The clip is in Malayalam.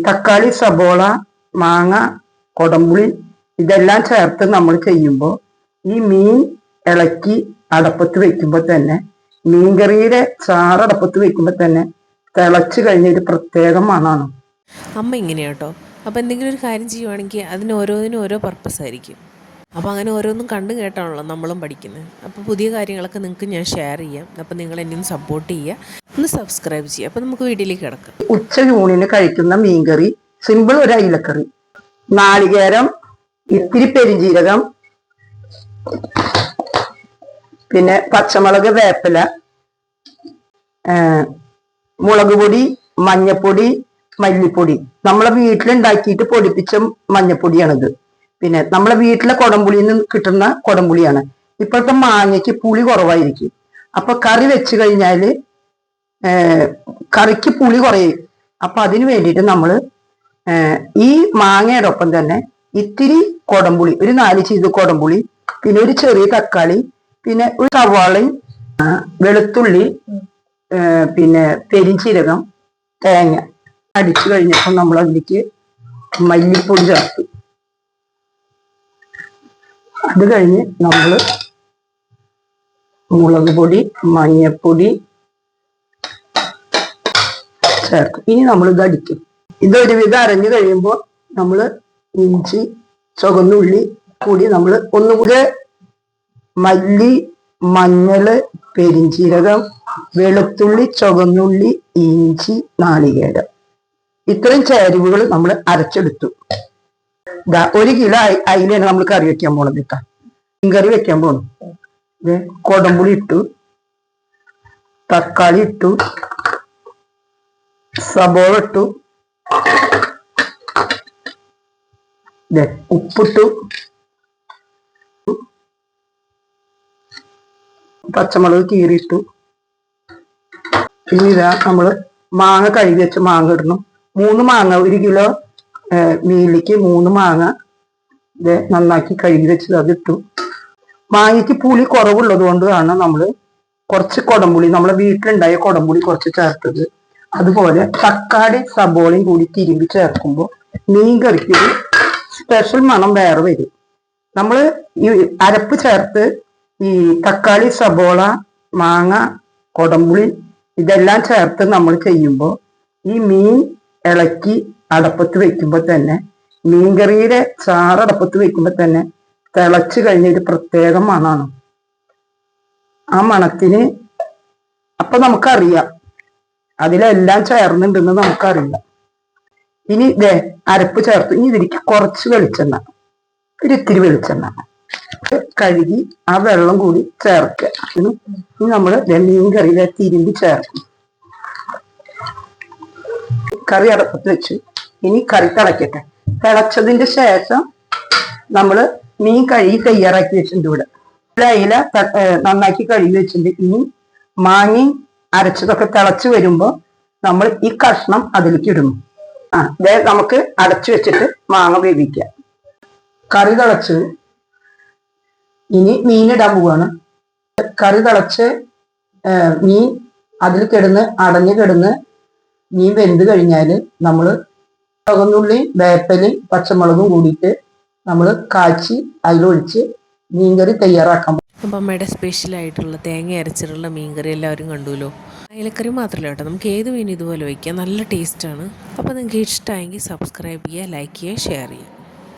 തക്കാളി, സബോള, മാങ്ങ, കൊടംപുളി ഇതെല്ലാം ചേർത്ത് നമ്മൾ ചെയ്യുമ്പോൾ ഈ മീൻ ഇളക്കി അടപ്പത്ത് വെക്കുമ്പോൾ തന്നെ മീൻകറിയുടെ ചാറ് അടപ്പത്ത് വെക്കുമ്പോൾ തന്നെ തിളച്ച് കഴിഞ്ഞ ഒരു പ്രത്യേക മണമാണ്. അമ്മ ഇങ്ങനെയാട്ടോ. അപ്പോൾ എന്തെങ്കിലും ഒരു കാര്യം ചെയ്യുവാണെങ്കിൽ അതിന് ഓരോന്നിനും ഓരോ പർപ്പസ് ആയിരിക്കും. അപ്പോൾ അങ്ങനെ ഓരോന്നും കണ്ടു കേട്ടാണല്ലോ നമ്മളും പഠിക്കുന്നത്. അപ്പോൾ പുതിയ കാര്യങ്ങളൊക്കെ നിങ്ങൾക്ക് ഞാൻ ഷെയർ ചെയ്യാം. അപ്പോൾ നിങ്ങൾ എന്നെ ഒന്ന് സപ്പോർട്ട് ചെയ്യുക, ഒന്ന് സബ്സ്ക്രൈബ് ചെയ്യുക. അപ്പോൾ നമുക്ക് വീട്ടിലേക്ക് കിടക്കാം. ഉച്ചയൂണിന് കഴിക്കുന്ന മീൻകറി സിമ്പിൾ ഒരു അയിലക്കറി. നാളികേരം, ഇത്തിരി പെരിഞ്ജീരകം, പിന്നെ പച്ചമുളക്, വേപ്പില, മുളക് പൊടി, മഞ്ഞപ്പൊടി, മല്ലിപ്പൊടി. നമ്മളെ വീട്ടിലുണ്ടാക്കിയിട്ട് പൊടിപ്പിച്ച മഞ്ഞപ്പൊടിയാണിത്. പിന്നെ നമ്മളെ വീട്ടിലെ കൊടംപുളിയിൽ നിന്ന് കിട്ടുന്ന കൊടംപുളിയാണ്. ഇപ്പോഴത്തെ മാങ്ങയ്ക്ക് പുളി കുറവായിരിക്കും. അപ്പൊ കറി വെച്ച് കഴിഞ്ഞാല് കറിക്ക് പുളി കുറയും. അപ്പൊ അതിന് വേണ്ടിയിട്ട് നമ്മൾ ഈ മാങ്ങയുടെ ഒപ്പം തന്നെ ഇത്തിരി കൊടംപുളി, ഒരു 4 ചീത് കൊടംപുളി, പിന്നെ ഒരു ചെറിയ തക്കാളി, പിന്നെ ഒരു സവാളയും, വെളുത്തുള്ളി, പിന്നെ പെരിഞ്ചീരകം, തേങ്ങ അടിച്ചു കഴിഞ്ഞപ്പോൾ നമ്മൾ അതിലേക്ക് മല്ലിപ്പൊടി ചേർത്തു. അത് കഴിഞ്ഞ് നമ്മൾ മുളക് പൊടി, മഞ്ഞപ്പൊടി ചേർക്കും. ഇനി നമ്മൾ ഇത് അടിക്കും. ഇതൊരുവിധം അരഞ്ഞു കഴിയുമ്പോൾ നമ്മൾ ഇഞ്ചി, ചുവന്നുള്ളി കൂടി നമ്മൾ ഒന്നുകൂടെ മല്ലി, മഞ്ഞള്, പെരിഞ്ചീരകം, വെളുത്തുള്ളി, ചുവന്നുള്ളി, ഇഞ്ചി, നാളികേരം ഇത്രയും ചേരുവകൾ നമ്മൾ അരച്ചെടുത്തു. 1 കിലോ അയിലാണ് നമ്മൾ കറി വെക്കാൻ പോണത്. മീൻകറി വെക്കാൻ പോണു. കൊടംപുളി ഇട്ടു, തക്കാളി ഇട്ടു, സബോള ഇട്ടു, ഉപ്പിട്ടു, പച്ചമുളക് കീറിയിട്ടു. ഇനി ഇതാ നമ്മള് മാങ്ങ കഴുകി വെച്ച് മാങ്ങ ഇടണം. 3 മാങ്ങ, 1 കിലോ മീനിലേക്ക് 3 മാങ്ങ ഇത് നന്നാക്കി കഴുകി വെച്ചത് അതിട്ടു. മാങ്ങയ്ക്ക് പുളി കുറവുള്ളത് കൊണ്ടാണ് നമ്മൾ കുറച്ച് കൊടംപുളി, നമ്മളെ വീട്ടിലുണ്ടായ കൊടംപുളി കുറച്ച് ചേർത്തത്. അതുപോലെ തക്കാളി, സബോളയും കൂടി തിരുമ്പി ചേർക്കുമ്പോൾ മീൻ കറിക്ക് ഒരു സ്പെഷ്യൽ മണം വേറെ വരും. നമ്മൾ ഈ അരപ്പ് ചേർത്ത് ഈ തക്കാളി, സബോള, മാങ്ങ, കൊടംപുളി ഇതെല്ലാം ചേർത്ത് നമ്മൾ ചെയ്യുമ്പോൾ ഈ മീൻ ഇളക്കി അടപ്പത്ത് വെക്കുമ്പോൾ തന്നെ മീൻകറിയുടെ ചാറ് അടപ്പത്ത് വെക്കുമ്പോൾ തന്നെ തിളച്ച് കഴിഞ്ഞ ഒരു പ്രത്യേക മണമാണ്. ആ മണത്തിന് അപ്പൊ നമുക്കറിയാം അതിലെല്ലാം ചേർന്നിട്ടുണ്ടെന്ന് നമുക്കറിയാം. ഇനി ഇതേ അരപ്പ് ചേർത്തു. ഇനി ഇതിലേക്ക് കുറച്ച് വെളിച്ചെണ്ണ, ഒരിത്തിരി വെളിച്ചെണ്ണ കഴുകി ആ വെള്ളം കൂടി ചേർക്കുക. ഇനി നമ്മൾ മീൻ കറിയിലെ തിരുമ്പി ചേർക്കും. കറി അടപ്പത്ത് വെച്ചു. ഇനി കറി തിളക്കട്ടെ. തിളച്ചതിന്റെ ശേഷം നമ്മൾ മീൻ കഴുകി തയ്യാറാക്കി വെച്ചിട്ടുണ്ട്. ഇവിടെ അയില നന്നാക്കി കഴുകി വെച്ചിട്ടുണ്ട്. ഇനി മാങ്ങയും അരച്ചതൊക്കെ തിളച്ച് വരുമ്പോ നമ്മൾ ഈ കഷ്ണം അതിലേക്ക് ഇടുന്നു. നമുക്ക് അടച്ചു വെച്ചിട്ട് മാങ്ങ വേവിക്കാം. കറി തിളച്ച് ഇനി മീനിടാൻ പോവാണ്. കറി തിളച്ച് മീൻ അതിൽ കിടന്ന് അടഞ്ഞു കിടന്ന് മീൻ വെന്ത് കഴിഞ്ഞാൽ നമ്മൾ ചുവന്നുള്ളിയും വേപ്പലും പച്ചമുളകും കൂടിയിട്ട് നമ്മൾ കാച്ചി അതിലൊഴിച്ച് മീൻകറി തയ്യാറാക്കാൻ. അപ്പം അമ്മയുടെ സ്പെഷ്യലായിട്ടുള്ള തേങ്ങ അരച്ചിട്ടുള്ള മീൻകറി എല്ലാവരും കണ്ടുല്ലോ. അയലക്കറി മാത്രമല്ല കേട്ടോ, നമുക്ക് ഏത് മീൻ ഇതുപോലെ വയ്ക്കാം, നല്ല ടേസ്റ്റാണ്. അപ്പോൾ നിങ്ങൾക്ക് ഇഷ്ടമായെങ്കിൽ സബ്സ്ക്രൈബ് ചെയ്യുക, ലൈക്ക് ചെയ്യുക, ഷെയർ ചെയ്യുക.